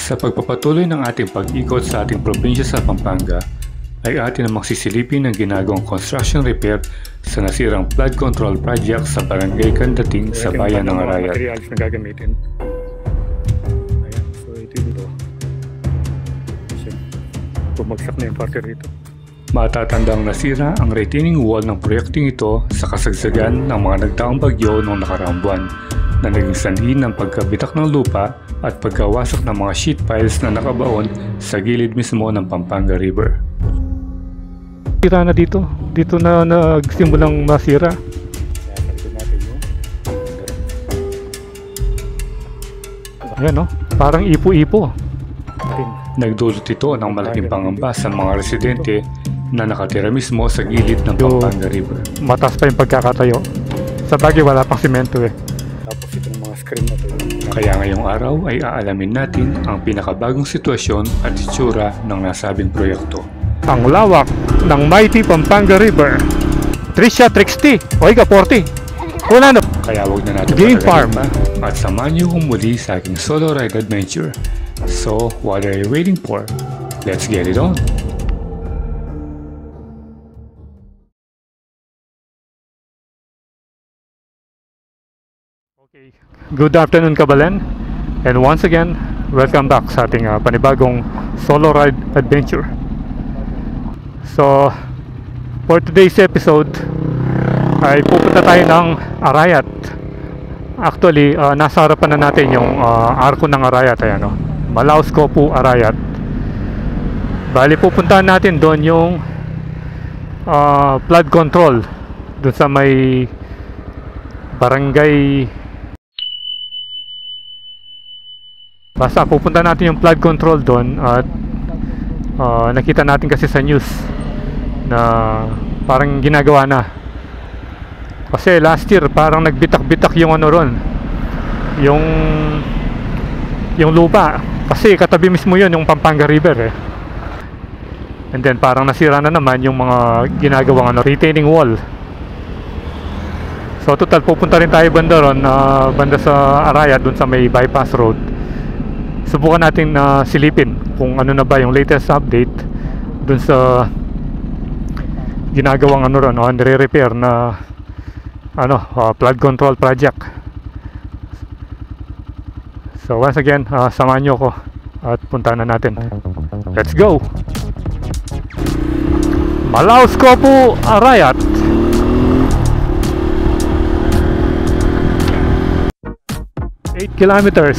Sa pagpapatuloy ng ating pag-ikot sa ating probinsya sa Pampanga, ay atin namang sisilipin ang ginagawang construction repair sa nasirang flood control project sa Barangay Candating sa bayan ng Arayat. Materials na gagamitin. Ayan, so ito dito. Kasi bumagsak na yung parte rito. Matatandang nasira ang retaining wall ng proyekting ito sa kasagsagan ng mga nagdaang bagyo noong nakaraang buwan na naging sanhi ng pagkabitak ng lupa at pagkawasak ng mga sheet piles na nakabaon sa gilid mismo ng Pampanga River. Sira na dito. Dito na nagsimulang masira. Ayan, no? Parang ipo-ipo. Nagdulot ito ng malaking pangamba sa mga residente na nakatira mismo sa gilid ng Pampanga River. Mataas pa yung pagkakatayo. Sa bagay wala pang simento eh. Tapos itong mga screen na ito. Kaya ngayong araw ay aalamin natin ang pinakabagong sitwasyon at itsura ng nasabing proyekto. Ang lawak ng mighty Pampanga River. Tricia Trixty, Oiga 40. Wala na. Kaya huwag na natin Game Farm pa at samahan niyo kong muli sa aking solo ride adventure. So, what are you waiting for? Let's get it on! Okay. Good afternoon, Kabalen, and once again, welcome back sa ating panibagong solo ride adventure. So, for today's episode ay pupunta tayo ng Arayat. Actually, nasa harapan na natin yung arko ng Arayat. Ayan, Malaos Kopu, Arayat. Bali, pupuntahan natin doon yung flood control doon sa may barangay. Basta pupunta natin yung flood control doon at nakita natin kasi sa news na parang ginagawa na. Kasi last year parang nagbitak-bitak yung ano ron. Yung lupa. Kasi katabi mismo yun yung Pampanga River eh. And then parang nasira na naman yung mga ginagawang retaining wall. So total pupunta rin tayo banda ron, banda sa Arayat doon sa may bypass road. Subukan natin na silipin kung ano na ba yung latest update dun sa ginagawang ron, nire-repair na flood control project. So once again, samahan nyo ako at puntahan na natin. Let's go! Malaos Kopu, Arayat. Eight kilometers.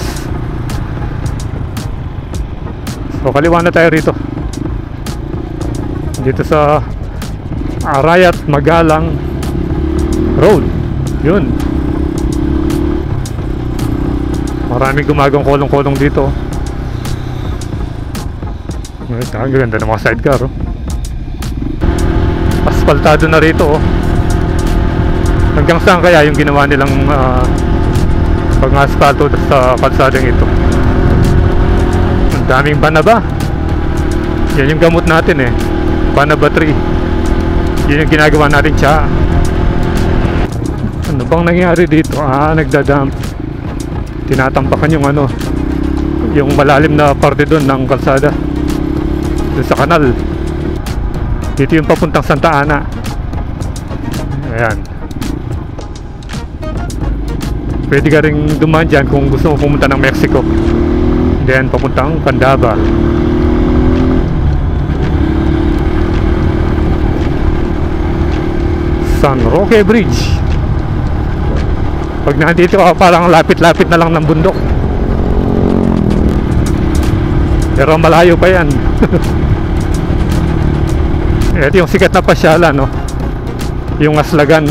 So kaliwa na tayo rito. Dito sa Arayat Magalang Road. Yun. Maraming gumagawang kolong-kolong dito. Ang ganda ng mga sidecar. Aspaltado na rito. Hanggang saan kaya yung ginawa nilang pang-asfalto sa kalsadang ito? Daming banaba. Yan yung gamot natin eh. Banaba tree. Yun yung ginagawa natin siya. Ano bang nangyari dito? Nagdadamp. Tinatampakan yung yung malalim na parte doon ng kalsada. Doon sa kanal. Dito yung papuntang Santa Ana. Ayan. Pwede ka rin dumaan dyan kung gusto mo pumunta ng Mexico. Then papuntang Candaba. San Roque Bridge. Pag nandito ka parang lapit-lapit na lang ng bundok. Pero malayo pa yan. Ito yung sikat na pasyalan, yung Aslagan.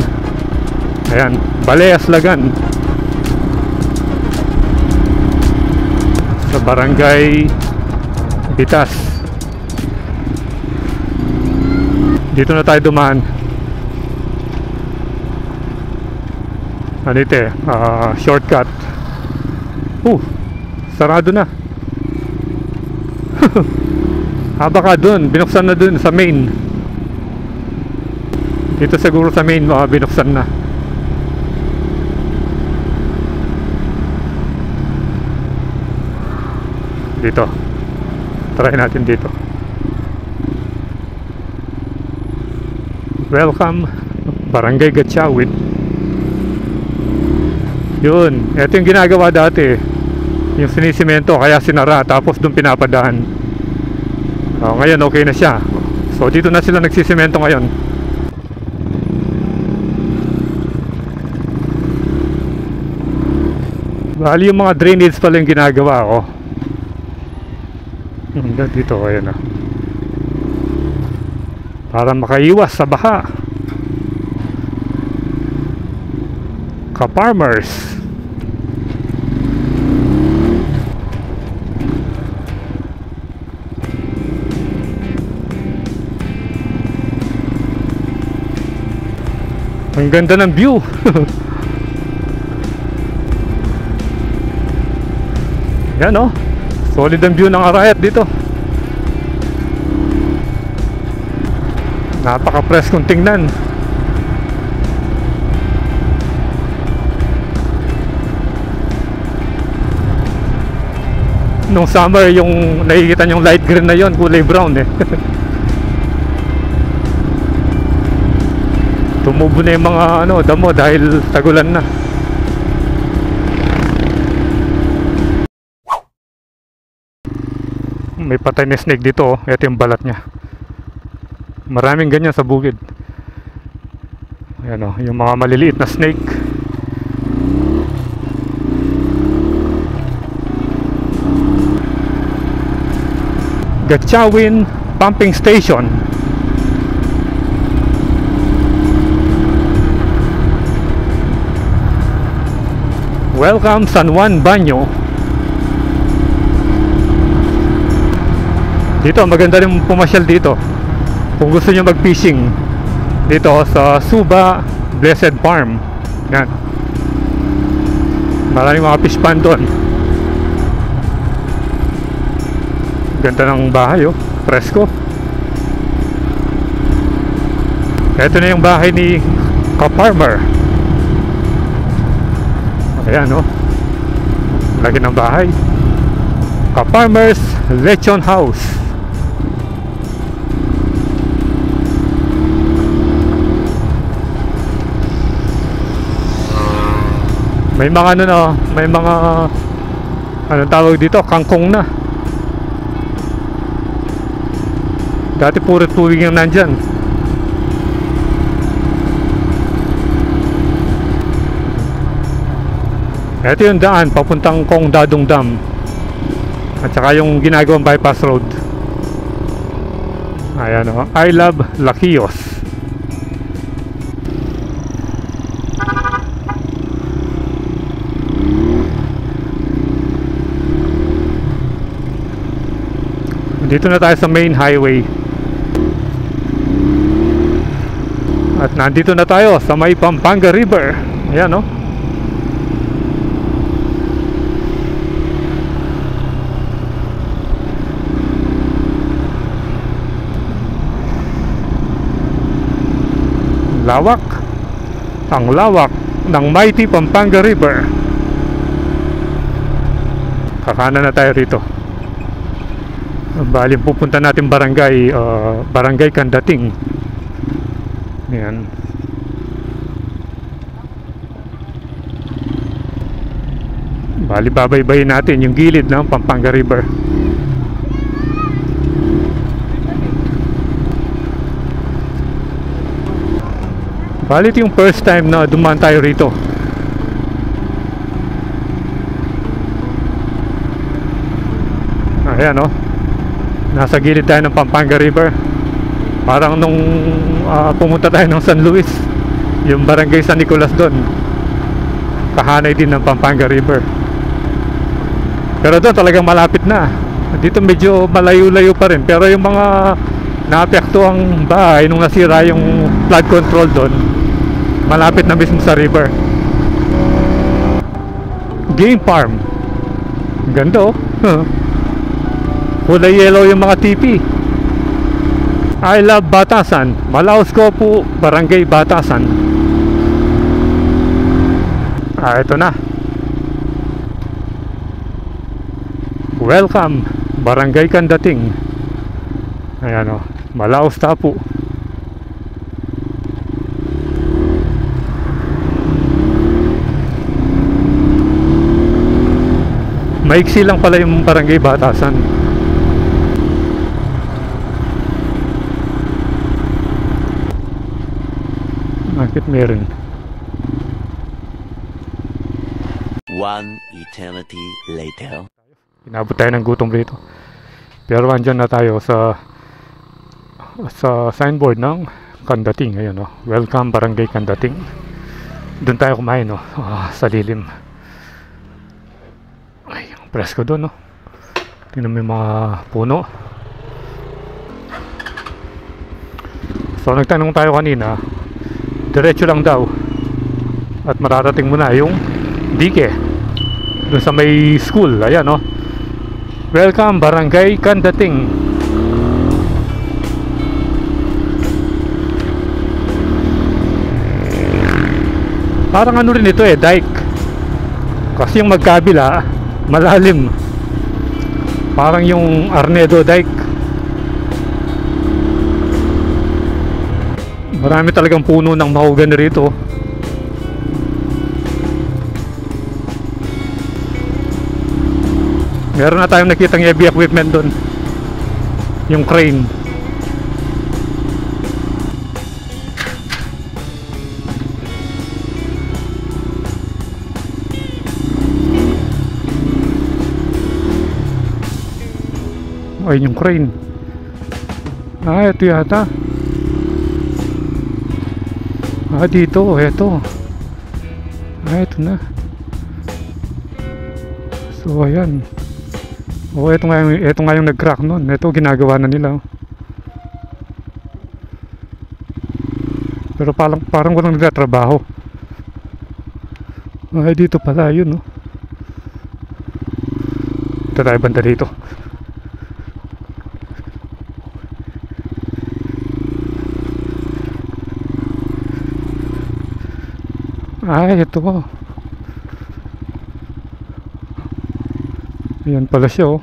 Ayan, Balay Aslagan. Sa Barangay Bitas. Dito na tayo dumaan. Dito shortcut. Sarado na. Baka dun, binuksan na dun sa main. Dito siguro sa main binuksan na. dito. Try natin dito. Welcome Barangay Gatchawin. Yun, ito yung ginagawa dati. Yung sinisimento kaya sinara, tapos doon pinapadahan. Ngayon okay na siya. So dito na sila nagsisimento ngayon. Bali yung mga drainage pala yung ginagawa ko. Dito, ayan na. Para makaiwas sa baha. Ka-farmers. Ang ganda ng view. Yan oh, solid ang view ng Arayat dito. Napaka-preskong tingnan. Nung summer yung nakikita yung light green na yon, kulay brown eh. Tumubo na yung mga damo dahil tagulan na. May patay na snake dito oh. Ito yung balat niya. Maraming ganyan sa bukid. Ayan oh, yung mga maliliit na snake. Gatchawin Pumping Station. Welcome San Juan Banyo. Dito maganda rin pumasyal dito kung gusto nyo mag fishing dito sa Suba Blessed Farm. Yan, maraming mga fish pond doon. Ganda ng bahay oh, presko. Ito na yung bahay ni ka-farmer. Ayan oh, lagi ng bahay. Ka-farmers Lechon House. May mga may mga tawag dito, kangkong na. Dati puro tubig yung nandyan. Ito yung daan papuntang Kong Dadong Dam. At saka yung ginagawang bypass road. Ayan o, I love Laquios. Dito na tayo sa main highway. At nandito na tayo sa may Pampanga River. Ayan o. Lawak. Ang lawak ng mighty Pampanga River. Kakanan na tayo rito. Bali pupunta natin barangay Barangay Kandating. Ayan. Bali babaybayin natin yung gilid ng Pampanga River. Bali ito yung first time na dumaan tayo rito. Ayan oh, nasa gilid tayo ng Pampanga River. Parang nung pumunta tayo ng San Luis, yung barangay San Nicolas doon, kahanay din ng Pampanga River. Pero doon talagang malapit na. Dito medyo malayo-layo pa rin. Pero yung mga naapektuang bahay nung nasira yung flood control doon, malapit na mismo sa river. Game farm. Ganda oh. Kulay yellow yung mga tipi. I love Batasan. Malaos ko po, Barangay Batasan. Ito na. Welcome, Barangay Kandating. Ayan o, Malaos Tapu. Maiksi lang pala yung Barangay Batasan. Bakit meron? One eternity later. Inabot tayo ng gutom rito. Pero andyan na tayo sa signboard ng Kandating. Ayan o, Welcome Barangay Kandating. Doon tayo kumain o, sa lilim. Ay, ang presko doon o. Tingnan mo yung mga puno. So nagtanong tayo kanina, diretso lang daw at mararating mo na yung dike doon sa may school. Ayan o, Welcome Barangay Kandating. Parang ano rin ito dike. Kasi yung magkabila malalim. Parang yung Arnedo dike. Marami talagang puno ng mahogany rito. Meron na tayong nakitang heavy equipment doon. Yung crane. Ay, yung crane. Ito yata. Dito, eto. Ito na. So, ayan. Ito nga yung nag-crack nun. Ito, ginagawa na nila. Pero parang walang nagtatrabaho. Dito pala, yun, no? Ito tayo banda dito. Ito. Ayan pala siya, oh.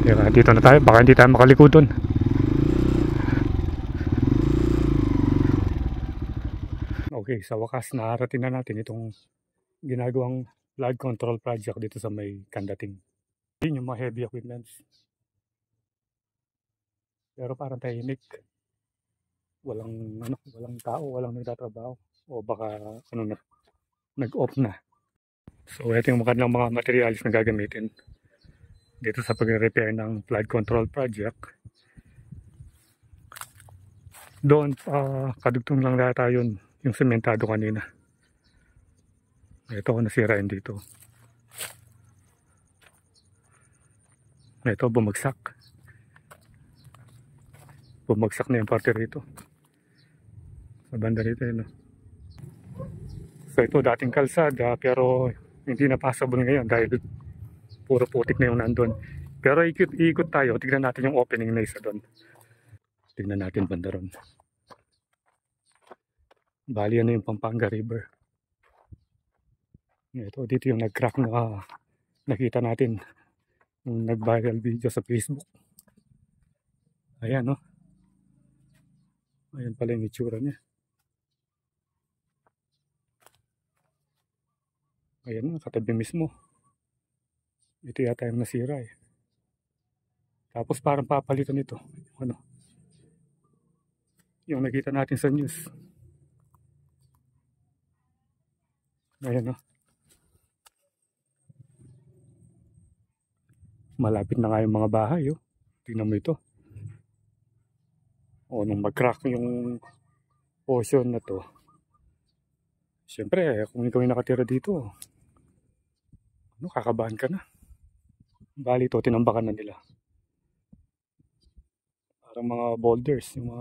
Teka, dito na tayo. Baka hindi tayo makalikod dun. Okay, sa wakas naharating na natin itong ginagawang flood control project dito sa may Kandating. Yun yung mga heavy equipments. Pero parang tahimik. Walang tao, walang nagtatrabaho. O baka nag-off na. So ito yung mga materials na gagamitin dito sa pag-repair ng flood control project. Doon kadugtong lang data yun, yung sementado kanina. Ito nasirain dito. Ito bumagsak na yung parte rito sa banda rito yun. So ito dating kalsada pero hindi na passable ngayon dahil puro putik na yung nandun. Pero ikot tayo, tignan natin yung opening na isa doon. Tignan natin banda ron. Bali ano yung Pampanga River. Ito dito yung nag-crack na nakita natin yung nag-viral video sa Facebook. Ayan, no? Ayan pala yung itsura niya. Ayan na, katabi mismo. Ito yata yung nasira eh. Tapos parang papalitan ito. Yung nakita natin sa news. Ayan, no? Malapit na nga yung mga bahay, oh. Tingnan mo ito. Nung mag-crack yung portion na to. Siyempre, kung ikaw yung nakatira dito, kakabahan ka na. Bali ito, tinambakan na nila. Parang mga boulders, yung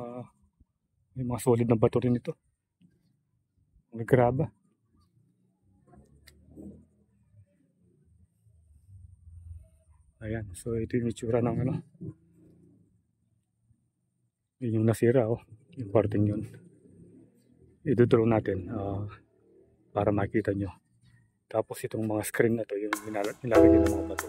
mga solid na bato rin ito. Naggraba. Ayan, so ito yung itsura ng yun yung nasira, oh. Yung parting yun. I-draw natin para makita nyo. Tapos itong mga screen na to, yung nilalagay ng mga bato.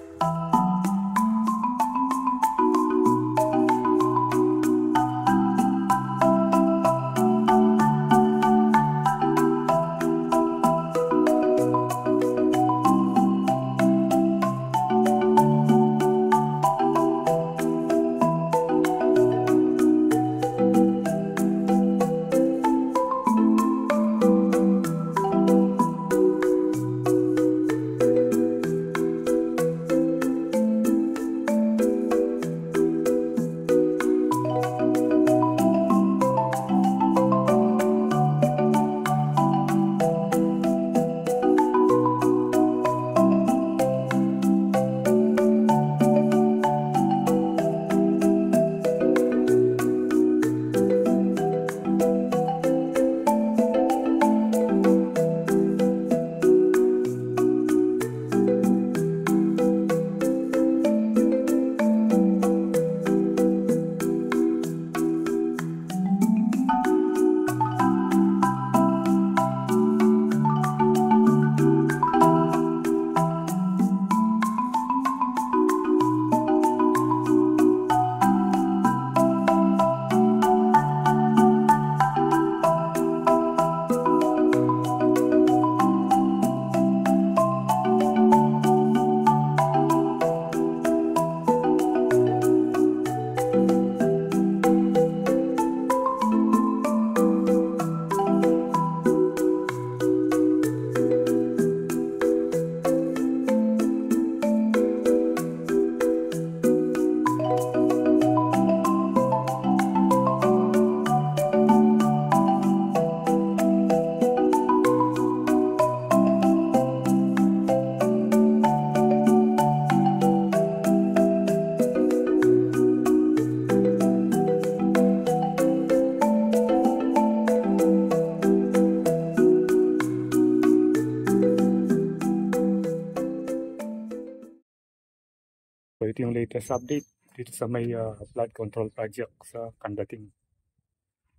So ito yung latest update dito sa may flood control project sa Candating.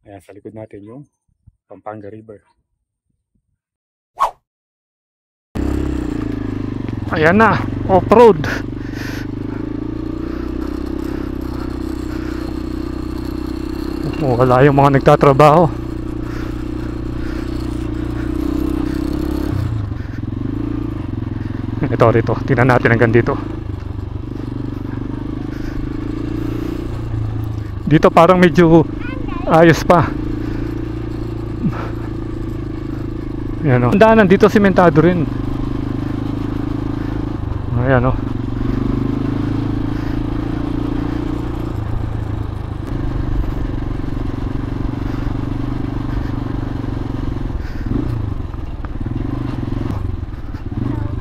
Ayan, sa likod natin yung Pampanga River. Ayan na, off-road. Wala yung mga nagtatrabaho. Ito rito, tingnan natin hanggang dito. Dito parang medyo ayos pa. Ayan o. Ang daanan dito simentado rin. Ayan o.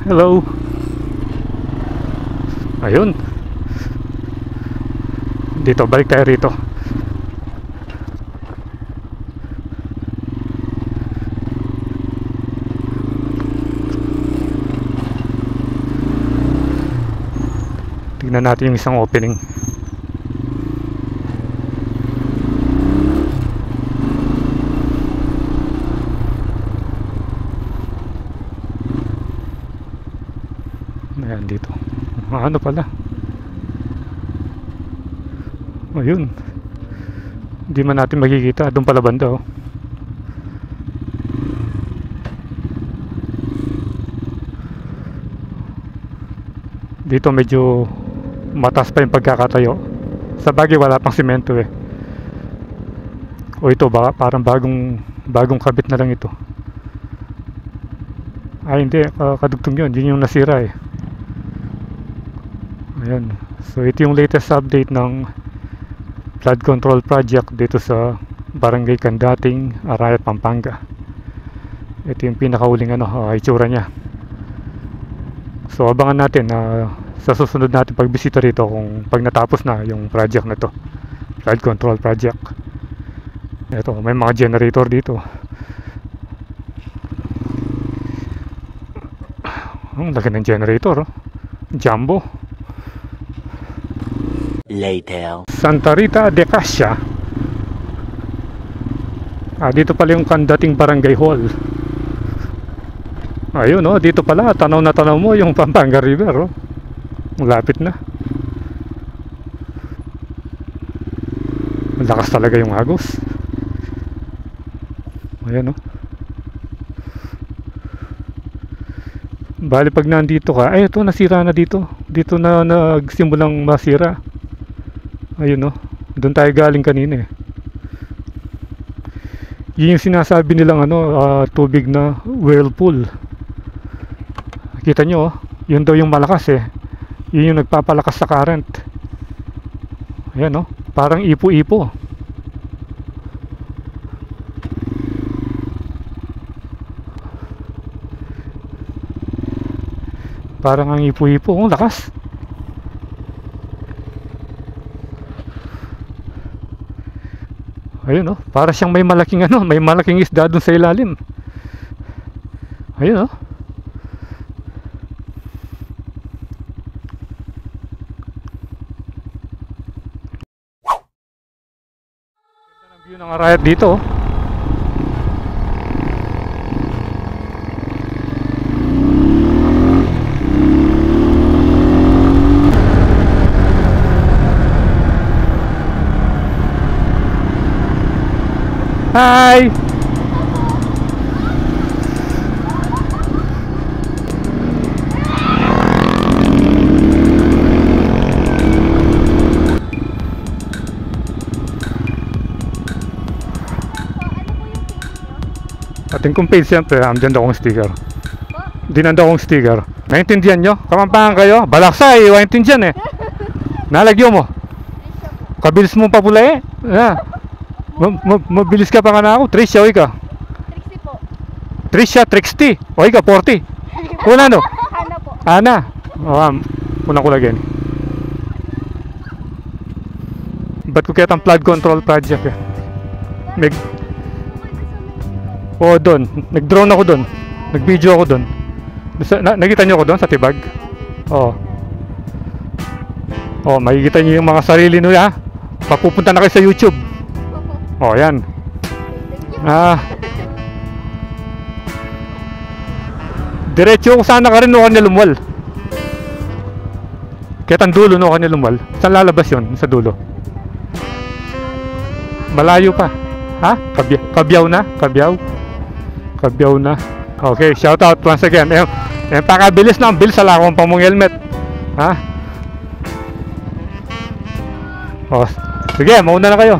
Hello. Ayun. Dito, balik tayo rito. Tignan natin yung isang opening. Ayan dito. Ano pala? Ayun. Hindi man natin makikita. Doon pala banda oh. Dito medyo mataas pa yung pagkakatayo. Sa bagay wala pang simento eh. O ito baka parang bagong kabit na lang ito. Ay hindi, kadugtong yun. Yun yung nasira eh. Ayan. So ito yung latest update ng flood control project dito sa Barangay Candating, Arayat, Pampanga. Ito yung pinakauling itsura niya. So abangan natin sa susunod natin pagbisita rito kung pag natapos na yung project na to, flood control project. Ito, may mga generator dito. Ang laki ng generator oh. Jumbo. Later. Santa Rita de Cassia. Dito pala yung Candating Barangay Hall. Ayun, oh, dito pala, tanaw na tanaw mo yung Pampanga River, oh. Malapit na. Malakas talaga yung agos. Ayan, oh. Bali pag nandito ka, ay ito nasira na dito. Dito na nagsimulang masira. Ayun, oh. Doon tayo galing kanina, eh. Yun yung sinasabi nilang tubig na whirlpool. Kita nyo, oh. Yun daw yung malakas, eh. Yun yung nagpapalakas sa current. Ayan, oh. Parang ipo-ipo. Parang ang ipo-ipo. Ang lakas. Ayun, oh. Para siyang may malaking may malaking isda dun sa ilalim. Ayun, oh. Ganda ng view ng Arayat dito, oh. Hi! Ating kong page siyempre, andyan daw akong sticker. Di nanda akong sticker. Naintindihan nyo? Kamampangan kayo? Balaksay, waintindihan, eh. Nalagyo mo. Kabilis mo papula, eh. Yeah. Mabilis ka pa nga na ako. Trisha, oy ka. Trixie po. Trisha, Trixty. Oy ka, 40. Kuna no? Ana po. Ana. Unang ko lagyan. Ba't ko kaya ang flood control project, eh? Doon. Nag-drone ako doon. Nag-video ako doon. Nakita niyo ako doon sa Tibag? Oo. Oh, makikita niyo yung mga sarili nyo, ha? Papupunta na kayo sa YouTube. Oh, yan. Diretso ko sana ka rin no kanya lumwal. Kahit ang dulo no kanya lumwal. Saan lalabas yun? Sa dulo. Malayo pa. Ha? Kabyaw na? Kabyaw na. Okay, shout out once again. Pakabilis na ang bill sa lakong pamong helmet. Ha? Oh, sige, mauna na kayo.